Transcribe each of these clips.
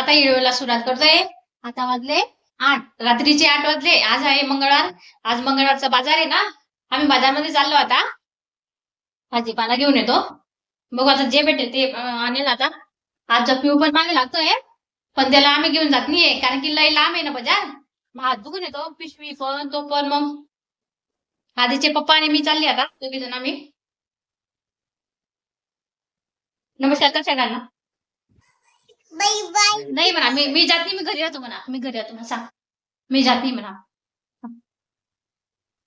आता व्हिडिओला सुरुवात करतोय. आता वाजले 8, रात्रीचे 8 वाजले. आज आहे मंगळवार. आज मंगळवारचा बाजार आहे ना. आम्ही बाजारमध्ये चाललो आता. भाजीपाला घेऊन येतो. बघू आता जे भेटेल ते आणेल आता. आज पिऊ पण मागे लागतोय, पण त्याला आम्ही घेऊन जात नाहीये कारण की लय लांब आहे ना बाजार. मग हात दुखून येतो, पिशवी पण तो पण. मग आधीचे पप्पा आणि मी चालली आता, दोघी जण आम्ही. नमस्कार कर सगळ्यांना. नाही म्हणा, मी जात नाही, मी घरी राहतो म्हणा. मी घरी राहतो म्हणा, सांग. मी जात नाही म्हणा.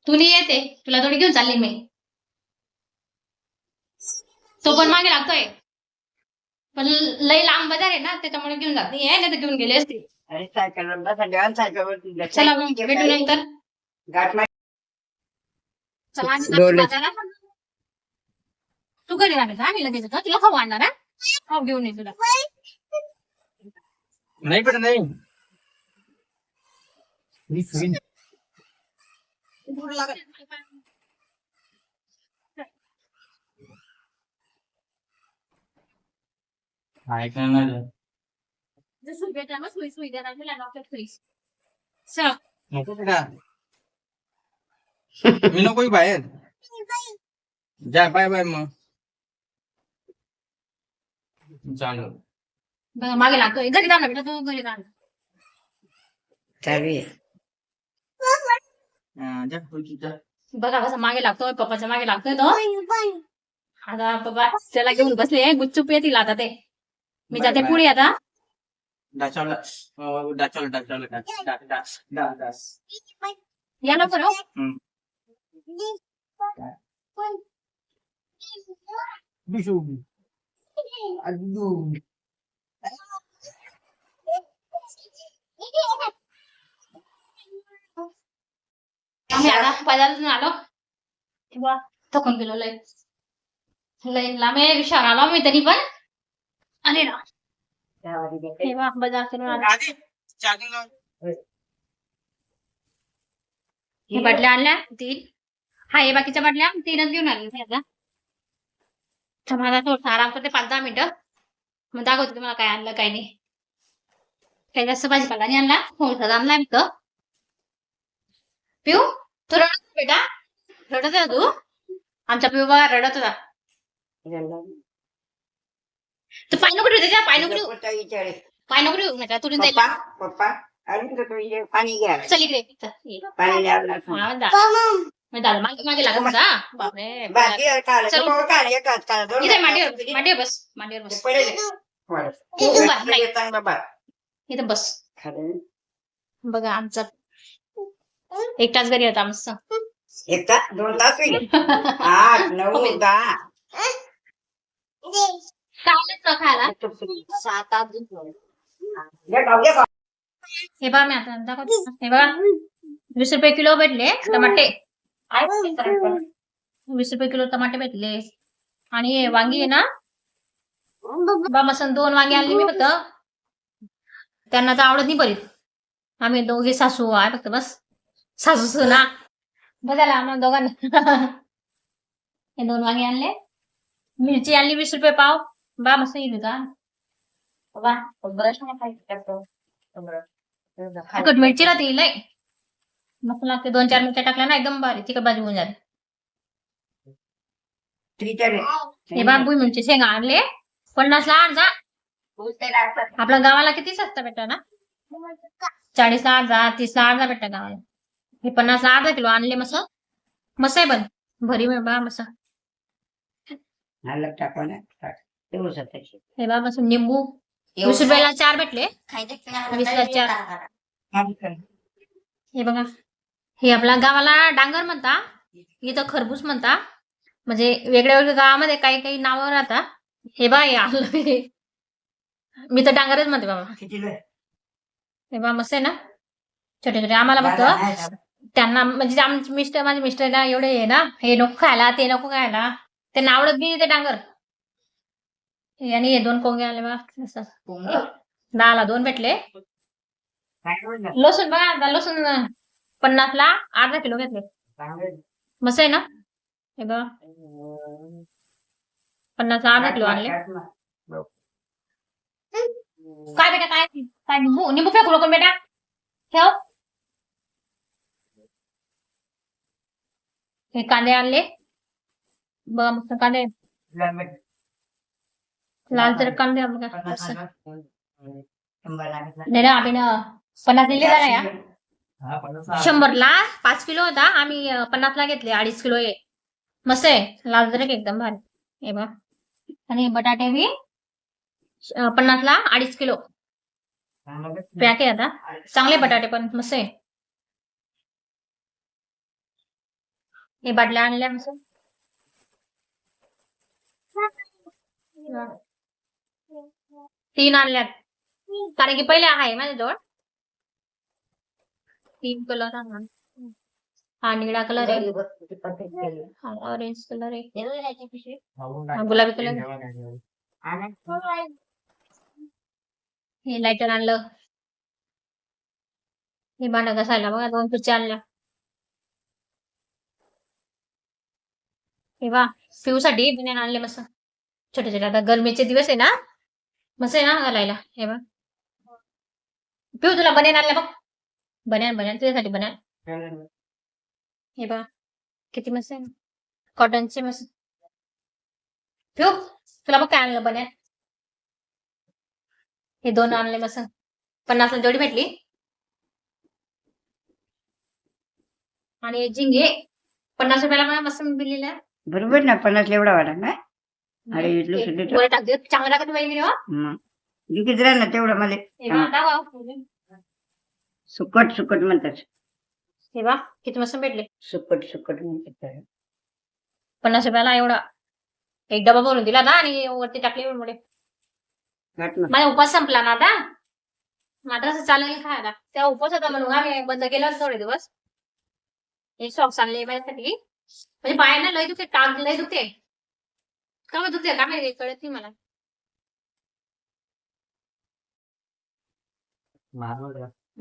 तू नाही येते, तुला थोडी घेऊन चालली मी. तो पण मागे लागतोय, पण लय लांब बाजार आहे ना, त्याच्यामुळे घेऊन जात नाही. नाही तर घेऊन गेले असते. चला भेटू नंतर. चला बाजारात. तू घरी राहते का? आम्ही लगेच तुला खाऊ आणणार आहे. खाऊ घेऊन ये तुला. नहीं बेटा नहीं। जसं बेटा मग सुई देणार तुला डॉक्टर सुई. नको बेटा मी नको बाहेर जा. Bye bye. मग चालेल. मागे लागतोय. घरी राहणार बेटा, तू घरी राहणार. बघा कसं मागे लागतोय, पप्पाच्या मागे लागतोय तो. आता पप्पा त्याला घेऊन बसले, गुच्चूप येतील आता ते. मी जाते पुढे आता. या लवकर. आम्ही आता बाजारातून आलो. थकून गेलो लय. लय लांब विचार आलो मी तरी पण. अरे ना बाजार करून आलो. हे बाटल्या आणल्या 3. हा हे बाकीच्या बाटल्या 3च घेऊन आले आता. माझा थोडसा आराम करते 5-10 मिनिटं. मग दाखवते तुम्हाला काय आणलं काय नाही. काही जास्त भाजीपाला नाही आणला, थोडासा आणला फक्त. पिऊ तू रडत बेटा, रडत आहे तू. आमचा पिऊ बघा रडत होता. तू पाय नको त्याच्या, पाय नको पाय नको बेटा, तुडून जाईल. चल इकडे. मागे लागत होता. बापरे. मांडीवर बस, मांडीवर बस. इथं बस. बघा आमचा 1 तास घरी होता मस्त. 1 तास 2 तास 8 9 10 काय खायला 7-8 हे बघा मी आता दाखवते. हे बघा 20 रुपये किलो भेटले टमाटे. 20 रुपये किलो टमाटे भेटले. आणि वांगी आहे ना बा, मसन 2 वांगी आणली मी फक्त. त्यांना तर आवडत नाही बरीच. आम्ही दोघे सासू आहे फक्त, बस. सासू सुना बघायला आम्हाला दोघांना. हे 2 वांगे आणले. मिरची आणली 20 रुपये पाव. बा मस्त येईल का तिखट मिरची राहते लय मस्त लागते. 2-4 मिरच्या टाकल्या ना एकदम भारी तिखट भाजी होऊन जाते. हे बाबू मिरची शेंगा आणले 50 ला 8 जा. आपल्या गावाला किती सस्ता भेटत ना. 40 ला 8 जा, 30 ला 8 जा भेटत गावाला. हे 50 ला 8 किलो आणले. मस्त मस्त आहे पण भरी बा मस्त. हे बा मस्त निंबू 20 रुपयाला 4 भेटले. 20 ला 4. हे बघा हे आपल्या गावाला डांगर म्हणता, इथं खरबूज म्हणता. म्हणजे वेगळ्या वेगळ्या गावामध्ये काही काही नावं राहतात. हे बा हे आणलं मी तर डांगरच म्हणते बाबा. हे बा मस्त आहे ना, छोटे छोटे. आम्हाला फक्त त्यांना म्हणजे माझ्या मिस्टरला एवढे आहे ना, हे नको खायला ते नको खायला, त्यांना आवडत बी ते डांगर. आणि हे 2 कोंगे आले बा. 10 ला 2 भेटले. लसूण बघा, लसूण 50 ला अर्धा किलो घेतले. मस्त आहे ना. हे बघा 50 ला अर्धा किलो आणले. काय बेटा काय काय निंबू निंबू फेकू नको बेटा ठेव. हे कांदे आणले बघा मस्त कांदे लाल तर कांदे बघा मस्त. नाही ना आम्ही 50 दिले ना या 100ला 5 किलो होता आम्ही 50ला घेतले 2.5 किलो आहे. मस्त आहे लाल जरक एकदम भारी हे बघा. आणि बटाटे बी 50ला 2.5 किलो पॅक आहे आता. चांगले बटाटे पण मस्त आहे. हे बाटल्या आणल्या मस्त 3 आणल्यात कारण की पहिले आहे माझ्याजवळ 3 कलर आणला. हा निळा कलर आहे हा ऑरेंज कलर आहे हा गुलाबी कलर हे लायटर आणलं. हे भांडं घासायला बघा 2 खुर्च्या आणल्या. हे बा पिऊसाठी बनियान आणले मस्त छोटे छोटे. आता गरमीचे दिवस आहे ना मस्त आहे ना घालायला. हे बा पिऊ तुला बनियान आणलं बघ बनियान बनियान तुझ्यासाठी बनियान. हे बघा किती मस्त आहे ना कॉटनचे मस्त. पिऊ तुला बघ काय आणलं बनियान. हे 2 आणले मस्त 50ला जोडी भेटली. आणि झिंगे 50 रुपयाला मला मस्त दिलेलं आहे. बरोबर ना 50 एवढा वाटा ना. अरे इथलं सुद्धा वर टाक दे चांगला टाकत बाई व्हिडिओ. किती राहिलं तेवढं मला हे बघा दाखव. सुकट सुकट म्हणतात. हे बघा किती मस्त भेटले सुकट सुकट म्हणतात. 50 रुपयाला एवढा एक डबा भरून दिला ना आणि वरती टाकले मुळे. माझा उपास संपला ना आता मात्र असं चालेल खायला. त्या उपास होता म्हणून आम्ही बंद केलं थोडे दिवस. हे सॉक्स आणले माझ्यासाठी म्हणजे पायाला लय दुखते टाक लय दुखते का दुखते का माहिती कळत नाही मला.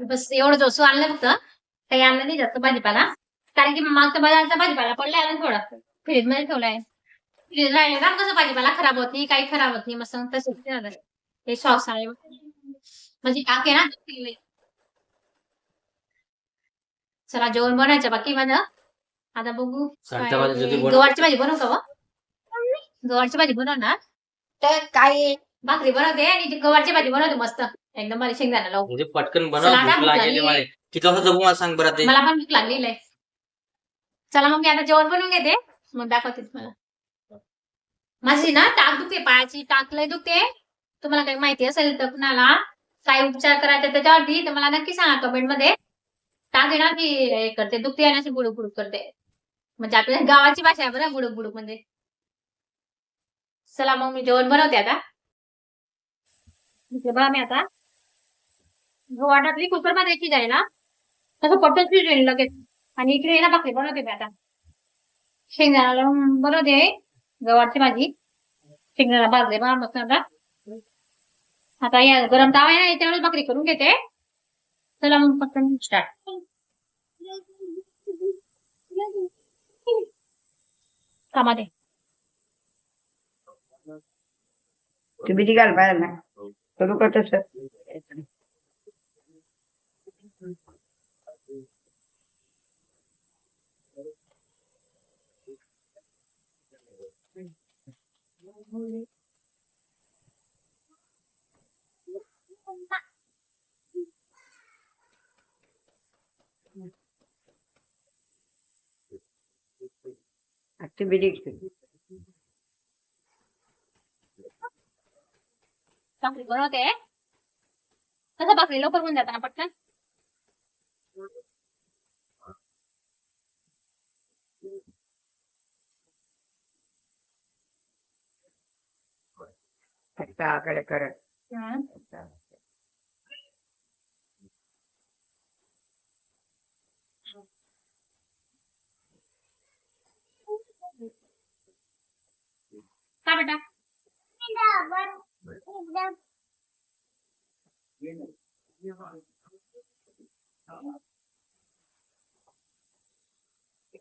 बस एवढं वस्तू आणलं फक्त काही आणलं नाही जास्त भाजीपाला कारण की मागचा बाजारचा भाजीपाला पडलाय ना थोडा फ्रीज मध्ये ठेवलाय. फ्रीज राहिले ना कसं भाजीपाला खराब होत नाही काही खराब होत नाही मस्त तसं. हे सॉक्स आणले म्हणजे टाके ना. चला जेवण बनायचं बाकी माझं आता बघू. गवारची भाजी बनवू का व गवारची भाजी बनवणार तर काय भाकरी बनवते आणि गवारची भाजी बनवते मस्त एकदम मला शेंगदाणा लावून म्हणजे पटकन बनव. किती वाजता जगू मला सांग बरं. मला पण भूक लागलेली आहे. चला मग मी आता जेवण बनवून घेते मग दाखवते तुम्हाला. माझी ना टाक दुखते पायाची टाक लय दुखते. तुम्हाला काही माहिती असेल तर कुणाला काय उपचार करायचा त्याच्यावरती तर मला नक्की सांगा कमेंट मध्ये. टाक आहे ना ती हे करते दुखते आणि अशी बुडूक बुडूक करते म्हणजे आपल्या गावाची भाषा आहे बरं बुडूक बुडूक म्हणजे. चला मग मी जेवण बनवते आता. बघा मी आता वाटातली कुकर मध्ये यायची जाईल ना तसं पटकन शिजेल लगेच. आणि इकडे ना भाकरी बनवते मी आता. शेंगदाणा बनवते गवारची भाजी शेंगदाणा भाजले बघा मस्त. आता या गरम तावा आहे त्यावेळेस भाकरी करून घेते. चला मग पटकन स्टार्ट. कामाते तुम्ही ती घाल पाहिजे ना करू का तसं. भाकरी बनवते तसं भाकरी लवकर होऊन जाताना पटकन. आकडे करत का बेटा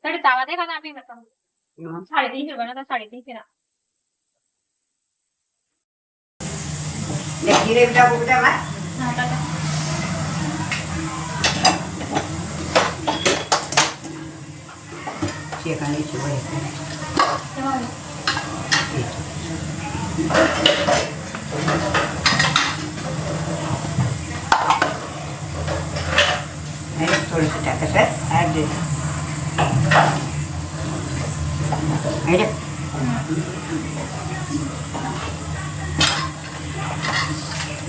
तरी तावा दे का आम्ही 350 रुपये 350 ना. जिरे टाकू द्या ना. हा, टाका. शेकाने शिवाय तेव्हा मी. थोडंसं टाकायचं ॲड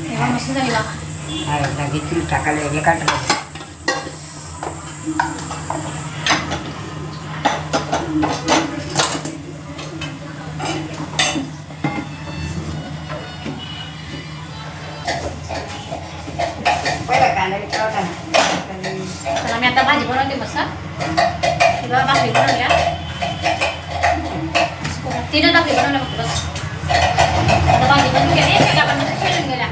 तेव्हा मस्त झाली बघा. घेतली टाकायला हे काढलं. पहिला कांदा विचारला तर आम्ही आता भाजी बनवते मस्त. तेव्हा भाकरी बनवल्या. 3 भाकरी बनवल्या फक्त बस. आता भाजी बनवून गेली शेंगा पण मस्त शिजून गेल्या.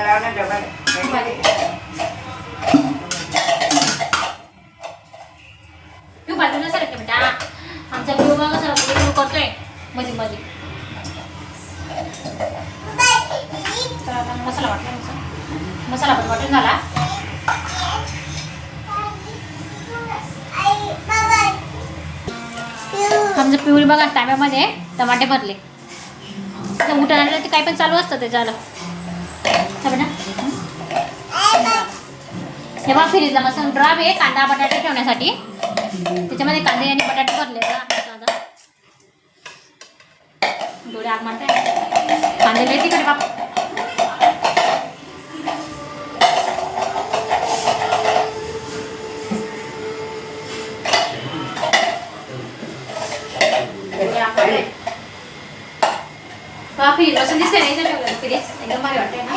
लावणं डबल तू बाजूला सरकते बेटा. आमचा पिऊ बघा सर करतोय मध्ये मध्ये. तर आता मसाला वाटला मसाला पण वाटून झाला. आमचं पिवळी बघा तांब्यामध्ये टमाटे भरले. उठायला ते काही पण चालू असतं ते झालं. हे बघा फ्रीजला मस्त ड्राम आहे कांदा बटाटे ठेवण्यासाठी. त्याच्यामध्ये कांदे आणि बटाटे भरले. थोडे आग मारते कांदे लय तिकडे बाप. फ्रीज बसून दिसते नाही ठेवलं फ्रीज एकदम भारी वाटते ना.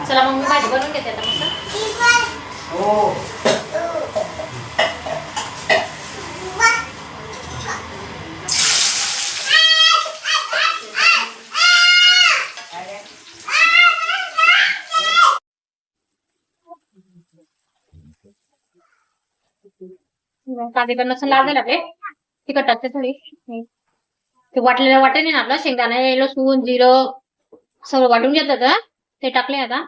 चला मग मी भाजी बनवून घेते आता मस्त. हो कांदे पण मस्त लाल झाले आपले. तिखट टाकते थोडी. ते वाटलेलं वाटेल ना आपलं शेंगदाणे लसूण जिरं सगळं वाटून घेतलं तर ते टाकले. आता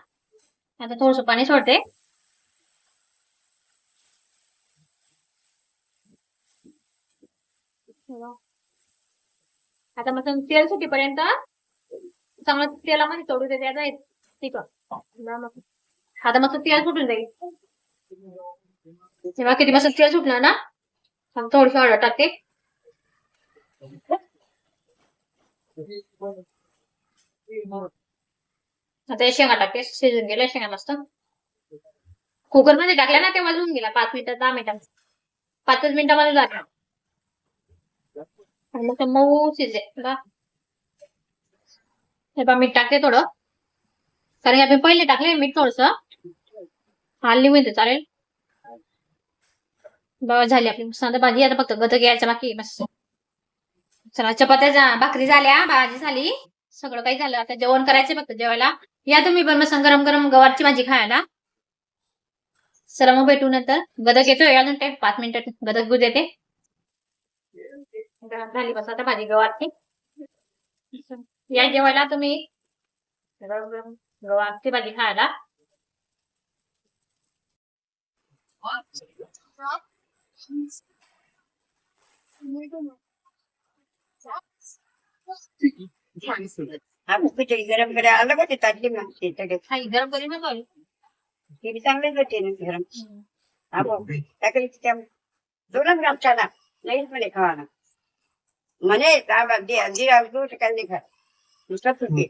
आता थोडस पाणी सोडते. आता मग तेल सुटीपर्यंत चांगलं तेलामध्ये सोडू देते. आता ठीक आहे. आता मस्त तेल सुटून जाईल. तेव्हा किती मस्त तेल सुटलं ना. थोडीशी हळद टाकते. आता शेंगा टाकते. शिजून गेल्या शेंगा मस्त. कुकर मध्ये टाकल्या ना ते वाजून गेला 5 मिनिटं 10 मिनिटात 5 मिनिटामध्ये झाला. आणि मग मऊ शिजले. हे बघा मीठ टाकते थोडं कारण आपण पहिले टाकले मीठ थोडस. हल्ली मिळते चालेल. बघा झाली आपली मस्त भाजी. आता फक्त गद घ्यायचं बाकी मस्त. चला चपात्या भाकरी झाल्या भाजी झाली सगळं काही झालं. आता जेवण करायचं फक्त. जेवायला या तुम्ही पण मस्त गरम गरम गवारची भाजी खायला. चला मग भेटू नंतर. गदक येतोय अजून टाइम 5 मिनिटात गदक गुज येते. झाली बस आता भाजी गवारची. या जेवायला तुम्ही गवारची भाजी खायला. खिचडी गरम करायला आलं का ते ताटली मग खाई गरम करी ना करू. ते बी चांगलेच होते ना गरम. टाकली त्या 2 ग्राम चाला नाहीच म्हणे खावाना म्हणे जिरा दूध काही नाही खा नुसतंच होते.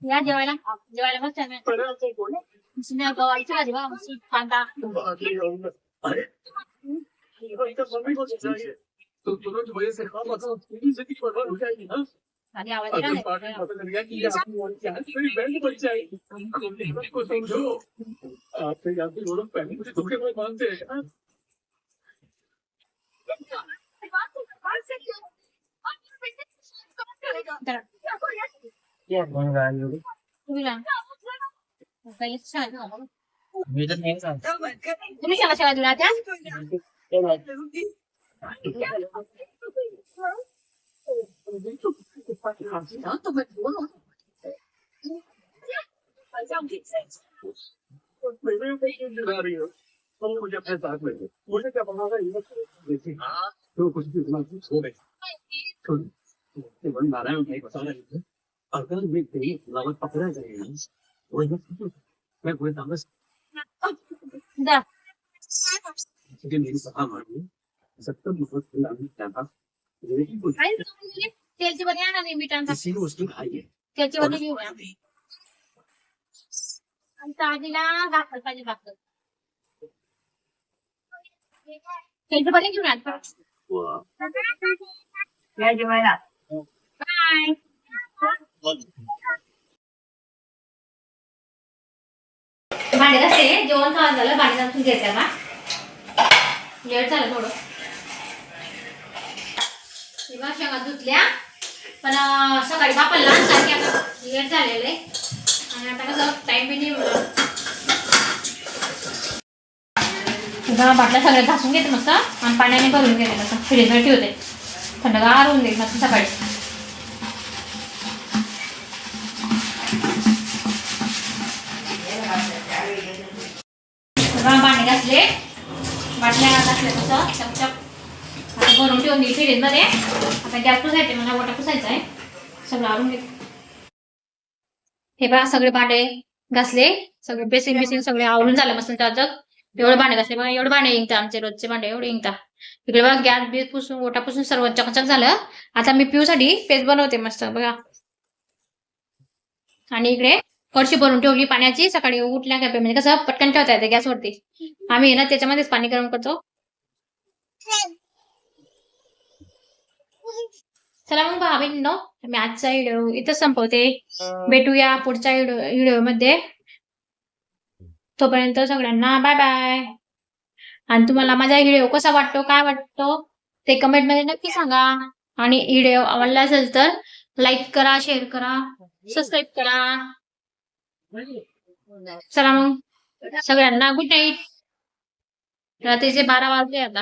या जेवायला जेवायला मस्त गवारीची भाजी बघा मस्त कांदा. आणि आवाज जरा. तुम्ही जा. काही शाळेत घाला. मी तर नाही सांगतो. तुम्ही शाळेत दिला त्या द्या. तेलची बरी आणा नाही मिठांचा तेलची बरी घेऊया आणि ताजीला घातलं पाहिजे भाकर तेलची बरी घेऊन या या जेवायला बाय. भांडे घासले जेवण खावा झालं भांडे घासून घ्यायचं का लेट झालं थोडं तेव्हा शेंगा धुतल्या पण सकाळी बापाला सारखी आता लेट झालेलं आहे आणि आता कसं टाइम बी नाही मिळाला तेव्हा बाटल्या सगळ्या घासून घेते मस्त आणि पाण्याने भरून घेते मस्त फ्रीजवर ठेवते थंडगार होऊन जाईल मस्त सकाळी भांडे घासले बाटल्या घासल्या तसं चपचप आता भरून ठेवून दिली फ्रीज मध्ये आता गॅस पुसायचे मला वाटा पुसायचा आहे सगळं आवरून घेते हे बघा सगळे भांडे घासले सगळे बेसिन बिसिन सगळे आवरून झालं मस्त त्याचं एवढे भांडे घासले बघा एवढे भांडे इंगता आमचे रोजचे भांडे एवढे इंगता इकडे बघा गॅस बीस पुसून ओटा पुसून सर्व चकचक झालं आता मी पिऊसाठी पेस्ट बनवते मस्त बघा आणि इकडे कळशी भरून ठेवली पाण्याची सकाळी उठल्या का म्हणजे कसं पटकन ठेवता येते गॅसवरती आम्ही ना त्याच्यामध्येच पाणी गरम करतो चला मग भावांनो मी आजचा व्हिडिओ इथं संपवते भेटूया पुढच्या व्हिडिओ मध्ये तोपर्यंत सगळ्यांना बाय बाय आणि तुम्हाला माझा व्हिडिओ कसा वाटतो काय वाटतो ते कमेंट मध्ये नक्की सांगा आणि व्हिडिओ आवडला असेल तर लाईक करा शेअर करा सबस्क्राईब करा चला मग सगळ्यांना गुड नाईट रात्रीचे 12 वाजले आता